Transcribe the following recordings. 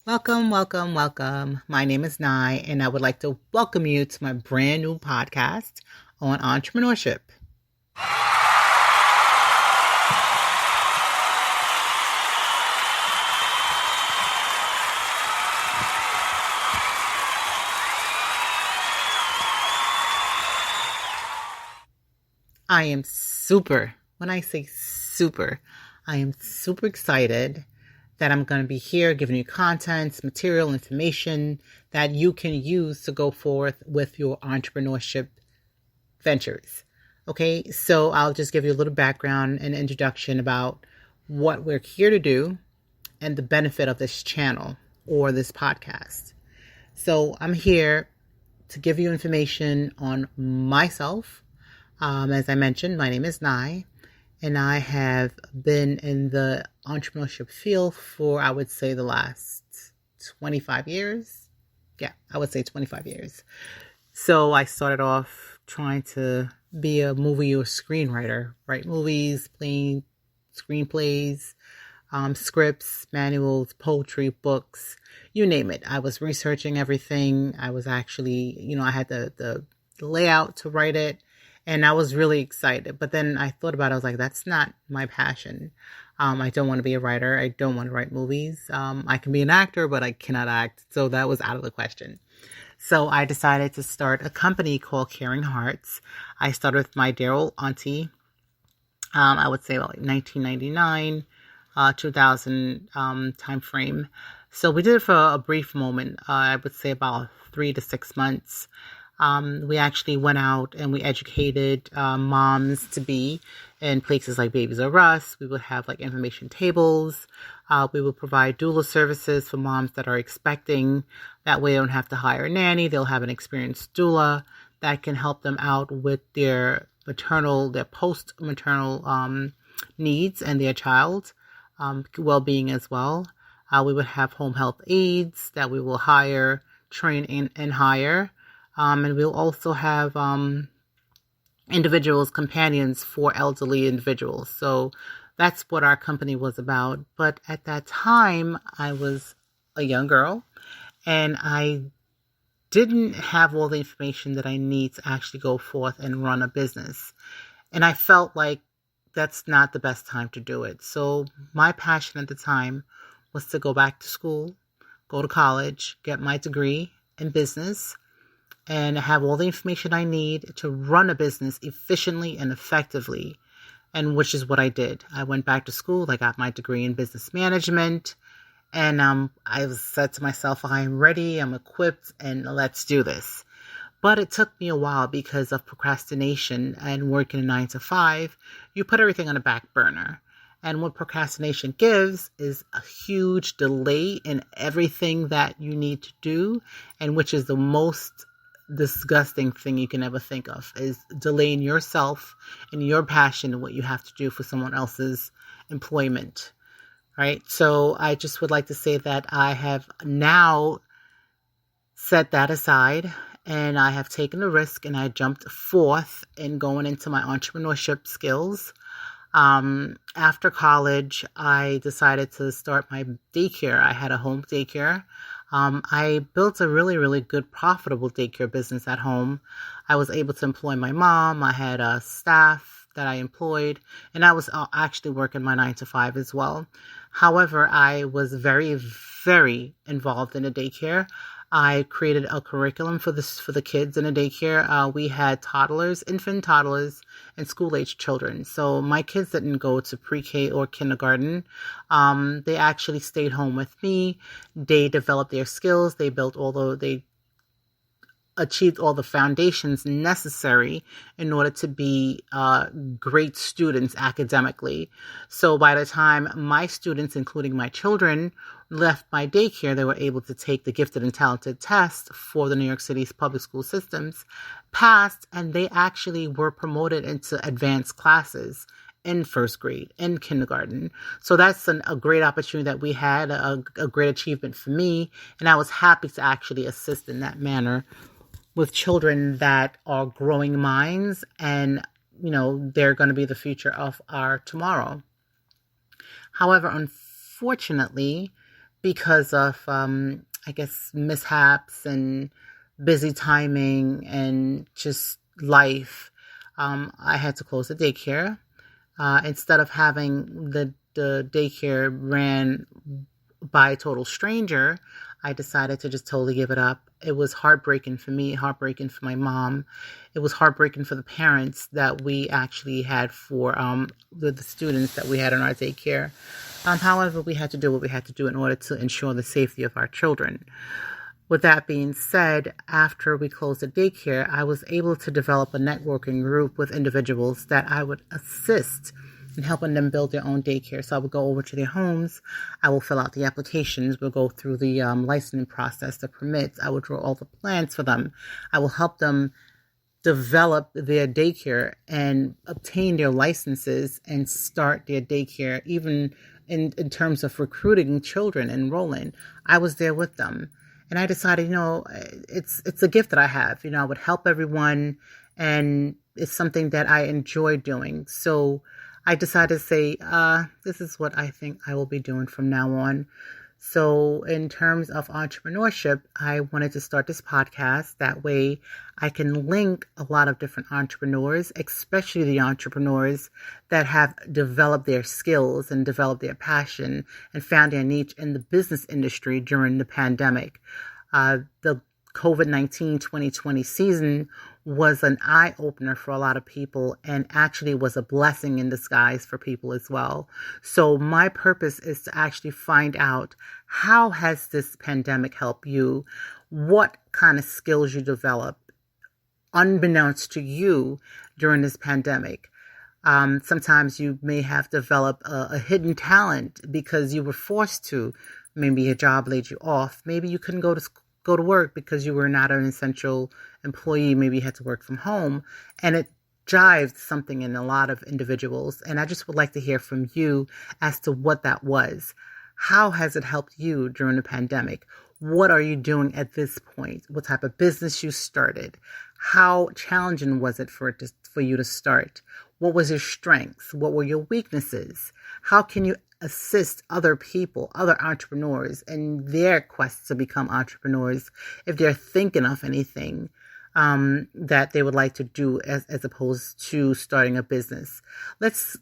Welcome, welcome, welcome. My name is Nye, and I would like to welcome you to my brand new podcast on entrepreneurship. When I say super, I am super excited that I'm going to be here giving you content, material, information that you can use to go forth with your entrepreneurship ventures. Okay, so I'll just give you a little background and introduction about what we're here to do and the benefit of this channel or this podcast. So I'm here to give you information on myself. As I mentioned, my name is Nye, and I have been in the entrepreneurship field for, I would say, the last 25 years. Yeah, I would say 25 years. So I started off trying to be a movie or screenwriter, write movies, playing screenplays, scripts, manuals, poetry, books, you name it. I was researching everything. I was actually, I had the layout to write it. And I was really excited. But then I thought about it. I was like, that's not my passion. I don't want to be a writer. I don't want to write movies. I can be an actor, but I cannot act. So that was out of the question. So I decided to start a company called Caring Hearts. I started with my dear old auntie. I would say about 1999, 2000 time frame. So we did it for a brief moment. I would say about 3 to 6 months. We actually went out and we educated moms to be in places like Babies R Us. We would have like information tables. We would provide doula services for moms that are expecting. That way they don't have to hire a nanny. They'll have an experienced doula that can help them out with their post-maternal needs and their child well-being as well. We would have home health aides that we will hire, train, and hire. And we'll also have individuals, companions for elderly individuals. So that's what our company was about. But at that time, I was a young girl and I didn't have all the information that I need to actually go forth and run a business. And I felt like that's not the best time to do it. So my passion at the time was to go back to school, go to college, get my degree in business, and have all the information I need to run a business efficiently and effectively, and which is what I did. I went back to school. I got my degree in business management, and I said to myself, I am ready, I'm equipped, and let's do this. But it took me a while because of procrastination and working a 9 to 5. You put everything on a back burner. And what procrastination gives is a huge delay in everything that you need to do, and which is the most disgusting thing you can ever think of, is delaying yourself and your passion and what you have to do for someone else's employment, right? So I just would like to say that I have now set that aside and I have taken the risk and I jumped forth in going into my entrepreneurship skills. After college, I decided to start my daycare. I had a home daycare. I built a really, really good, profitable daycare business at home. I was able to employ my mom. I had a staff that I employed, and I was actually working my 9 to 5 as well. However, I was very, very involved in the daycare. I created a curriculum for the kids in a daycare. We had infant toddlers, and school-age children. So my kids didn't go to pre-K or kindergarten. They actually stayed home with me. They developed their skills. They achieved all the foundations necessary in order to be great students academically. So by the time my students, including my children, left my daycare, they were able to take the gifted and talented test for the New York City's public school systems, passed, and they actually were promoted into advanced classes in first grade, in kindergarten. So that's a great opportunity that we had, a great achievement for me, and I was happy to actually assist in that manner with children that are growing minds, and they're going to be the future of our tomorrow. However, unfortunately, because of, I guess, mishaps and busy timing and just life, I had to close the daycare. Instead of having the daycare ran by a total stranger, I decided to just totally give it up. It was heartbreaking for me, heartbreaking for my mom. It was heartbreaking for the parents that we actually had for the students that we had in our daycare. However, we had to do what we had to do in order to ensure the safety of our children. With that being said, after we closed the daycare, I was able to develop a networking group with individuals that I would assist in helping them build their own daycare. So I would go over to their homes. I will fill out the applications. We'll go through the licensing process, the permits. I will draw all the plans for them. I will help them develop their daycare and obtain their licenses and start their daycare, even in terms of recruiting children, enrolling. I was there with them. And I decided, it's a gift that I have. I would help everyone, and it's something that I enjoy doing. So I decided to say, this is what I think I will be doing from now on. So in terms of entrepreneurship, I wanted to start this podcast. That way I can link a lot of different entrepreneurs, especially the entrepreneurs that have developed their skills and developed their passion and found their niche in the business industry during the pandemic. The COVID-19 2020 season was an eye-opener for a lot of people, and actually was a blessing in disguise for people as well. So my purpose is to actually find out, how has this pandemic helped you? What kind of skills you develop unbeknownst to you during this pandemic? Sometimes you may have developed a hidden talent because you were forced to. Maybe your job laid you off. Maybe you couldn't go to work because you were not an essential employee. Maybe you had to work from home, and it jived something in a lot of individuals. And I just would like to hear from you as to what that was. How has it helped you during the pandemic? What are you doing at this point? What type of business you started? How challenging was it for you to start? What was your strengths? What were your weaknesses? How can you assist other people, other entrepreneurs in their quest to become entrepreneurs if they're thinking of anything that they would like to do as opposed to starting a business? Let's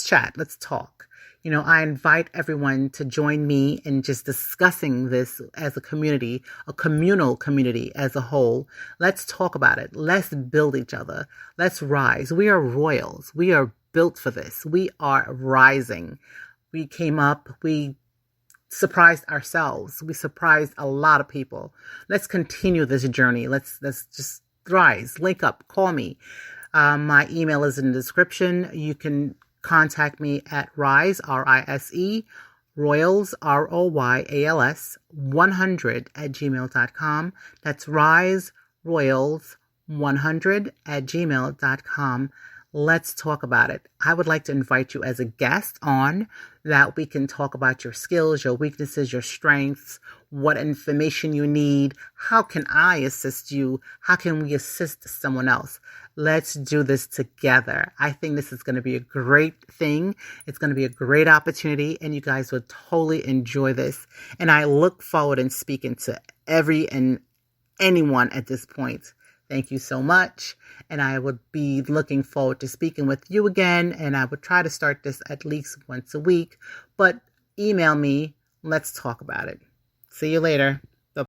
chat. Let's talk. I invite everyone to join me in just discussing this as a community, a communal community as a whole. Let's talk about it. Let's build each other. Let's rise. We are royals. We are built for this. We are rising. We came up. We surprised ourselves. We surprised a lot of people. Let's continue this journey. Let's just rise. Link up. Call me. My email is in the description. You can contact me at Rise, RISE, Royals, ROYALS, 100@gmail.com. That's Rise Royals 100@gmail.com. Let's talk about it. I would like to invite you as a guest on, that we can talk about your skills, your weaknesses, your strengths, what information you need. How can I assist you? How can we assist someone else? Let's do this together. I think this is going to be a great thing. It's going to be a great opportunity, and you guys will totally enjoy this. And I look forward in speaking to every and anyone at this point. Thank you so much. And I would be looking forward to speaking with you again. And I would try to start this at least once a week. But email me. Let's talk about it. See you later.